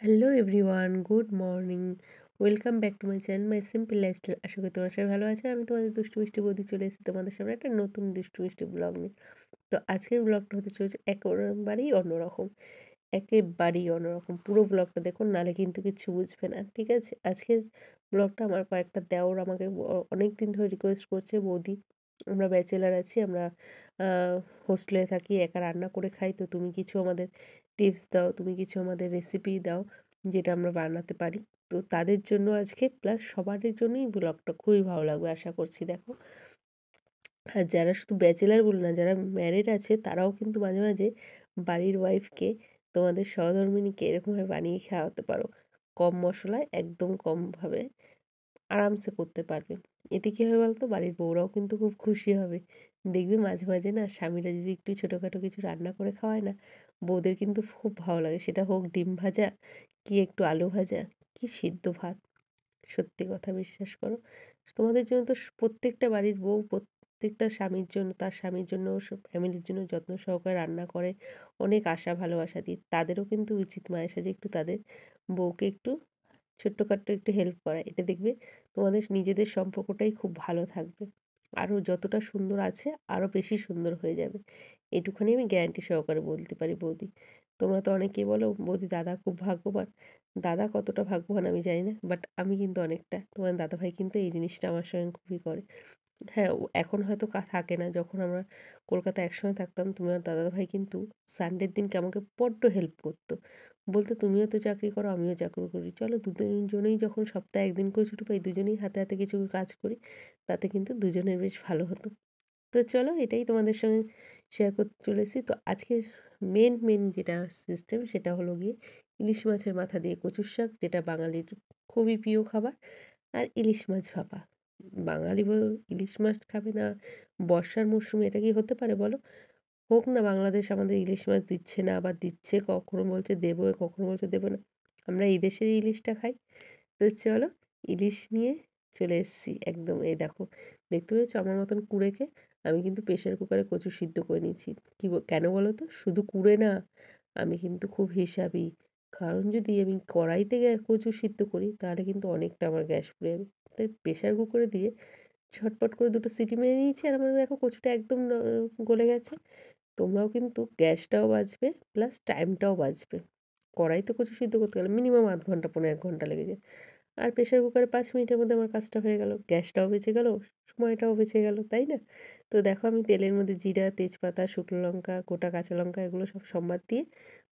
Hello everyone, good morning. Welcome back to my channel my simple lifestyle. আশা করি তোমার সবাই ভালো আছে। আমি তোমাদের দুষ্টু মিষ্টি বৌদি চলে এসেছি তোমাদের সামনে একটা নতুন দুষ্টু মিষ্টি ব্লগ নিয়ে। তো আজকের ব্লগটা হতে চলেছে একেবারেই অন্যরকম, একেবারেই অন্যরকম। পুরো ব্লগটা দেখুন, নাহলে কিন্তু কিচ্ছু বুঝবে না, ঠিক আছে? আজকের ব্লগটা আমার কয়েকটা দেওর আমাকে অনেক দিন ধরে রিকোয়েস্ট করছে, বৌদি আমরা ব্যাচেলার আছি, আমরা হোস্টেলে থাকি, একা রান্না করে খাই, তো তুমি কিছু আমাদের টিপস দাও, তুমি কিছু আমাদের রেসিপি দাও যেটা আমরা বানাতে পারি। তো তাদের জন্য আজকে, প্লাস সবারই জন্যই ব্লগটা খুবই ভালো লাগবে আশা করছি। দেখো, আর যারা শুধু ব্যাচেলার বলে না, যারা ম্যারিড আছে তারাও কিন্তু মাঝে মাঝে বাড়ির ওয়াইফকে, তোমাদের সহধর্মিণীকে এরকমভাবে বানিয়ে খাওয়াতে পারো। কম মশলায়, একদম কমভাবে আরামসে করতে পারবে। এতে কী হবে বলতো, বাড়ির বউরাও কিন্তু খুব খুশি হবে। দেখবে মাঝে মাঝে না, স্বামীরা যদি একটু ছোটোখাটো কিছু রান্না করে খাওয়ায় না, বউদের কিন্তু খুব ভালো লাগে। সেটা হোক ডিম ভাজা, কি একটু আলু ভাজা, কি সিদ্ধ ভাত। সত্যি কথা, বিশ্বাস করো, তোমাদের জন্য তো প্রত্যেকটা বাড়ির বউ প্রত্যেকটা স্বামীর জন্য, তার স্বামীর জন্য, ফ্যামিলির জন্য যত্ন সহকারে রান্না করে, অনেক আশা ভালোবাসা দিয়ে। তাদেরও কিন্তু উচিত মায়ের সাথে একটু তাদের বউকে একটু ছোট্টখাট্ট একটু হেল্প করা। এটা দেখবে তোমাদের নিজেদের সম্পর্কটাই খুব ভালো থাকবে। আরও যতটা সুন্দর আছে আরও বেশি সুন্দর হয়ে যাবে। এটুখানি আমি গ্যারান্টি সহকারে বলতে পারি বৌদি। তোমরা তো অনেকেই বলো বৌদি দাদা খুব ভাগ্যবান। দাদা কতটা ভাগ্যবান আমি জানি না, বাট আমি কিন্তু অনেকটা। তোমার দাদাভাই কিন্তু এই জিনিসটা আমার সঙ্গে খুবই করে। হ্যাঁ, ও এখন হয়তো থাকে না। যখন আমরা কলকাতায় একসঙ্গে থাকতাম, তোমার দাদাভাই কিন্তু সানডের দিনকে আমাকে বড্ড হেল্প করতো। বলতো, "তুমিও তো চাকরি করো, আমিও চাকরি করি। চলো দুজনেই যখন সপ্তাহে ১ দিন করে ছুটি পাই, দুজনেই হাতে হাতে কিছু কাজ করি।" তাতে কিন্তু দুজনের বেশ ভালো হতো। তো চলো, এটাই তোমাদের সঙ্গে শেয়ার করতে চলে এসেছি। তো আজকের মেন যেটা সিস্টেম, সেটা হলো গিয়ে ইলিশ মাছের মাথা দিয়ে কচুর শাক, যেটা বাঙালির খুবই প্রিয় খাবার। আর ইলিশ মাছ ভাপা। বাঙালি ইলিশ মাছ খাবে না বর্ষার মরশুমে, এটা কি হতে পারে বলো? হোক না, বাংলাদেশ আমাদের ইলিশ মাছ দিচ্ছে না, আবার দিচ্ছে, কখনো বলছে দেবো, কখনো বলছে দেবো না। আমরা এই দেশের ইলিশটা খাই। তো চলো, ইলিশ নিয়ে চলে এসেছি একদম। এই দেখো, দেখতে পেয়েছো আমার মতন কুঁড়েকে? আমি কিন্তু প্রেশার কুকারে কচু সিদ্ধ করে নিয়েছি। কেন বলো তো? শুধু কুঁড়ে না, আমি কিন্তু খুব হিসাবি। কারণ যদি আমি কড়াইতে কচু সিদ্ধ করি, তাহলে কিন্তু অনেকটা আমার গ্যাস পুড়ে যাবে। তাই প্রেশার কুকারে দিয়ে ঝটপট করে ২ টো সিটি মেরে নিয়েছি, আর আমার দেখো কচুটা একদম গলে গেছে। তোমরাও কিন্তু গ্যাসটাও বাঁচবে, প্লাস টাইমটাও বাঁচবে। কড়াইতে কচু সিদ্ধ করতে গেলে মিনিমাম ০.৫ ঘন্টা, পৌনে ১ ঘন্টা লেগে যায়। আর প্রেশার কুকারে ৫ মিনিটের মধ্যে আমার কাজটা হয়ে গেল। গ্যাসটাও বেঁচে গেল, সময়টাও বেঁচে গেল, তাই না? তো দেখো, আমি তেলের মধ্যে জিরা, তেজপাতা, শুকনো লঙ্কা, গোটা কাঁচা লঙ্কা, এগুলো সব সম্বাদ দিয়ে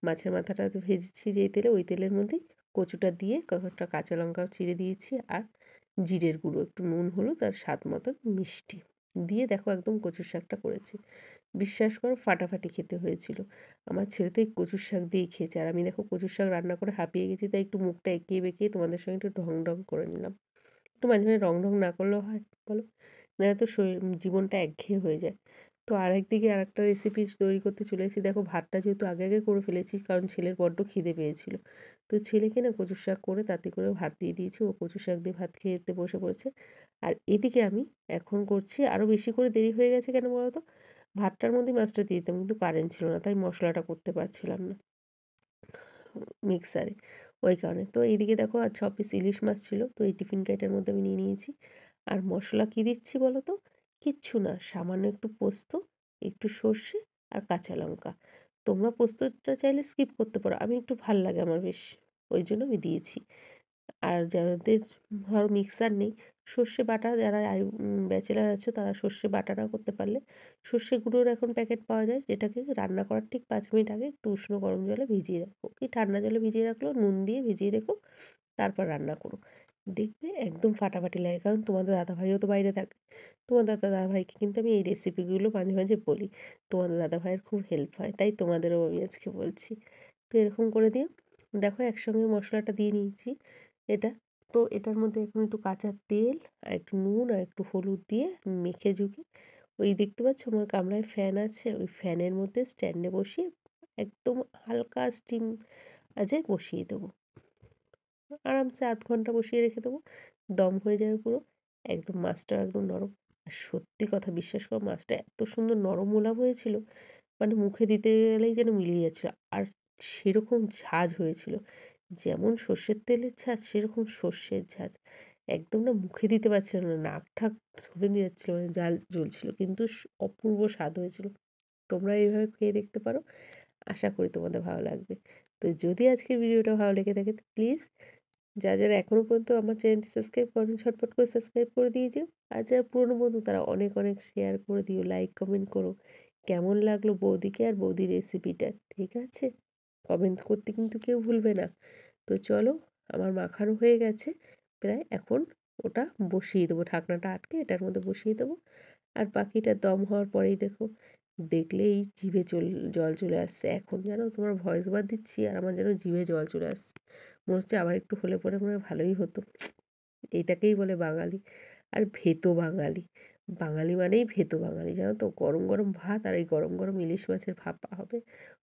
মাছের মাথাটা ভেজেছি যেই তেলে, ওই তেলের মধ্যেই কচুটা দিয়ে কয়েকটা কাঁচা লঙ্কাও চিড়ে দিয়েছি, আর জিরের গুঁড়ো, একটু নুন, হলুদ আর স্বাদ মতন মিষ্টি দিয়ে দেখো একদম কচুর শাকটা করেছি। বিশ্বাস করো, ফাটাফাটি খেতে হয়েছিল। আমার ছেলে তো এই কচুর শাক দিয়েই খেয়েছে, আর আমি দেখো কচুর শাক রান্না করে হাঁপিয়ে গেছি, তাই একটু মুখটা এঁকিয়ে বেঁকিয়ে তোমাদের সঙ্গে একটু ঢং করে নিলাম। একটু মাঝে মাঝে রং না করলেও হয় বলো? নাহলে তো জীবনটা একঘেয়ে হয়ে যায়। তো আরেকদিকে আরেকটা রেসিপি তৈরি করতে চলে এসেছি। দেখো, ভাতটা যেহেতু আগে আগে করে ফেলেছি, কারণ ছেলের বড্ড খিদে পেয়েছিল। তো ছেলেকে না কচুর শাক করে তাতে করে ভাত দিয়ে দিয়েছি, ও কচুর শাক দিয়ে ভাত খেতে বসে পড়েছে। আর এদিকে আমি এখন করছি, আরও বেশি করে দেরি হয়ে গেছে কেন বলো তো? ভাতটার মধ্যেই মাছটা দিয়ে দিতাম, কিন্তু কারেন্ট ছিল না, তাই মশলাটা করতে পারছিলাম না মিক্সারে, ওই কারণে। তো এইদিকে দেখো, আর ৬ পিস ইলিশ মাছ ছিল, তো এই টিফিন কাইটার মধ্যে আমি নিয়ে নিয়েছি। আর মশলা কী দিচ্ছি বলো তো? কিচ্ছু না, সামান্য একটু পোস্ত, একটু সর্ষে আর কাঁচা লঙ্কা। তোমরা পোস্তটা চাইলে স্কিপ করতে পারো, আমি একটু ভাল লাগে আমার বেশ, ওই জন্য আমি দিয়েছি। আর যাদের ধরো মিক্সার নেই, সর্ষে বাটা, যারা ব্যাচেলার আছো তারা সর্ষে বাটা না করতে পারলে সর্ষে গুঁড়োর এখন প্যাকেট পাওয়া যায়, যেটাকে রান্না করার ঠিক ৫ মিনিট আগে একটু উষ্ণ গরম জলে ভিজিয়ে রাখো, কি ঠান্ডা জলে ভিজিয়ে রাখলেও, নুন দিয়ে ভিজিয়ে রেখো, তারপর রান্না করো। দেখবে একদম ফাটাফাটি লাগে। কারণ তোমাদের দাদাভাইও তো বাইরে থাকে। তোমাদের দাদাভাইকে কিন্তু আমি এই রেসিপিগুলো মাঝে মাঝে বলি। তোমাদের দাদাভাইয়ের খুব হেল্প হয়, তাই তোমাদেরও আমি আজকে বলছি। তো এরকম করে দিও। দেখো, একসঙ্গে মশলাটা দিয়ে নিয়েছি এটা। তো এটার মধ্যে এখন একটু কাঁচা তেল আর একটু নুন আর একটু হলুদ দিয়ে মেখে ঝুঁকে, ওই দেখতে পাচ্ছ আমার গামলায় ফ্যান আছে, ওই ফ্যানের মধ্যে স্ট্যান্ডে বসিয়ে একদম হালকা স্টিম আজে বসিয়ে দেবো। আরামসে ০.৫ ঘন্টা বসিয়ে রেখে দেবো, দম হয়ে যাবে পুরো। একদম মাছটা একদম নরম। আর সত্যি কথা, বিশ্বাস করো, মাছটা এত সুন্দর নরম মোলাম হয়েছিল, মানে মুখে দিতে গেলেই যেন মিলিয়ে যাচ্ছিল। আর সেরকম ঝাঁজ হয়েছিল। যেমন সর্ষের তেলের ঝাঁজ সেরকম সর্ষের ঝাঁজ। একদম না মুখে দিতে পারছিলাম না। নাক-ঠাক ধরে নিয়ে যাচ্ছিল মানে জ্বাল জ্বলছিল। কিন্তু অপূর্ব স্বাদ হয়েছিল। তোমরা এইভাবে খেয়ে দেখতে পারো। আশা করি তোমাদের ভালো লাগবে। তো যদি আজকের ভিডিওটা ভালো লেগে থাকে তো প্লিজ যারা এখনো পর্যন্ত আমার চ্যানেলটি সাবস্ক্রাইব করেনি ঝটপট করে সাবস্ক্রাইব করে দিয়ে যেও। আর যারা পুরনো বন্ধু তারা অনেক, অনেক শেয়ার করে দিও, লাইক, কমেন্ট করো। কেমন লাগলো বৌদিকে আর বৌদির রেসিপিটা, ঠিক আছে? কমেন্ট করতে কিন্তু কেউ ভুলবে না। তো চলো আমার মাখানো হয়ে গেছে প্রায়। এখন ওটা বসিয়ে দেবো, ঢাকনাটা আটকে এটার মধ্যে বসিয়ে দেবো। আর বাকিটা দম হওয়ার পরেই দেখো, দেখলেই জিভে জল চলে আসছে। এখন যেন তোমার ভয়েস ওভার দিচ্ছি আর আমার যেন জিভে জল চলে আসছে। মনে হচ্ছে আবার একটু হলে পরে মনে হয় ভালোই হতো। এটাকেই বলে বাঙালি। আর ভেতো বাঙালি। বাঙালি মানেই ভেতো বাঙালি, জানো তো? গরম, গরম ভাত আর এই গরম, গরম ইলিশ মাছের ভাপা হবে।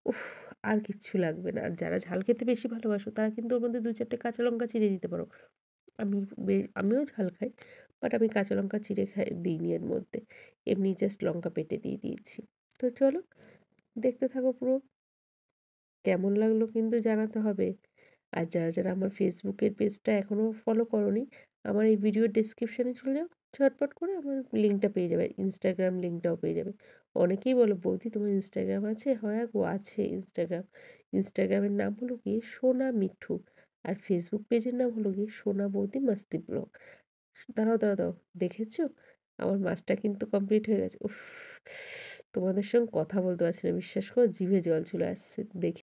উফ! আর কিচ্ছু লাগবে না। আর যারা ঝাল খেতে বেশি ভালোবাসো তারা কিন্তু ওর মধ্যে ২-৪ টে কাঁচা লঙ্কা চিড়ে দিতে পারো। আমি আমিও ঝাল খাই। বাট আমি কাঁচা লঙ্কা চিড়ে দিইনি এর মধ্যে। এমনি জাস্ট লঙ্কা পেটে দিয়ে দিয়েছি। তো চলো দেখতে থাকো পুরো। কেমন লাগলো কিন্তু জানাতে হবে। আর যারা আমার ফেসবুকের পেজটা এখনও ফলো করোনি, আমার এই ভিডিওর ডেসক্রিপশনে চলে যাও। ঝটপট করে আমার লিঙ্কটা পেয়ে যাবে। ইনস্টাগ্রাম লিঙ্কটাও পেয়ে যাবে। অনেকেই বলো, "বৌদি তোমার ইনস্টাগ্রাম আছে?" "হ্যাঁ গো আছে ইনস্টাগ্রাম।" ইনস্টাগ্রামের নাম হলো গিয়ে সোনা মিঠু। আর ফেসবুক পেজের নাম হলো গিয়ে সোনা বৌদি মাস্তি ব্লগ। দাঁড়াও। দেখেছো? আমার মাছটা কিন্তু কমপ্লিট হয়ে গেছে। উফ! তোমাদের সঙ্গে কথা বলতে পারছি না। বিশ্বাস করো জিভে জল চলে আসছে দেখে।